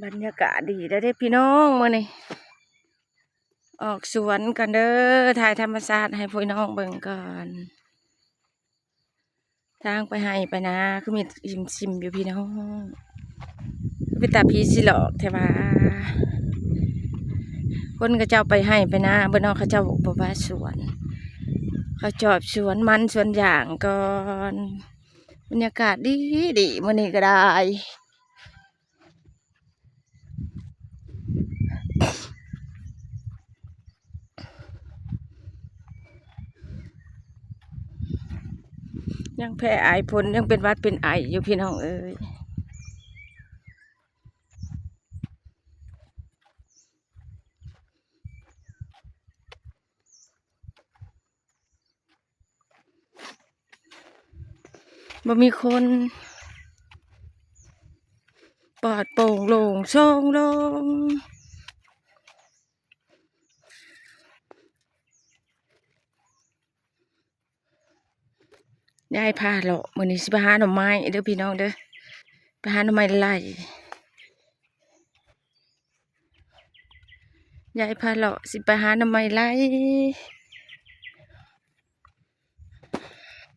บรรยากาศดีได้พี่น้องมื้อนี้ออกสวนกันเด้อถ่ายธรรมชาติให้พี่น้องเบิ่งก่อนทางไปให้ไปนะคือมีชิมอยู่พี่น้องไปตาพีสิหลอกแท้ว่าคนก็เจ้าไปให้ไปนะเบิ่นน้องเขาเจ้าบอกว่าสวนเขาจอบสวนมันสวนอย่างก่อนบรรยากาศดีดีมื้อนี้ก็ได้ยังแพ้ไอผลยังเป็นวัดเป็นไออยู่พี่น้องเอ้ยบ่มีคนปลอดโปร่งโล่งโช่งลงยายพาเลาะมื้อนี้สิไปหาหน่อไม้เด้อพี่น้องเด้อไปหาหน่อไม้ไล่ยายพาเลาะสิไปหาหน่อไม้ไล่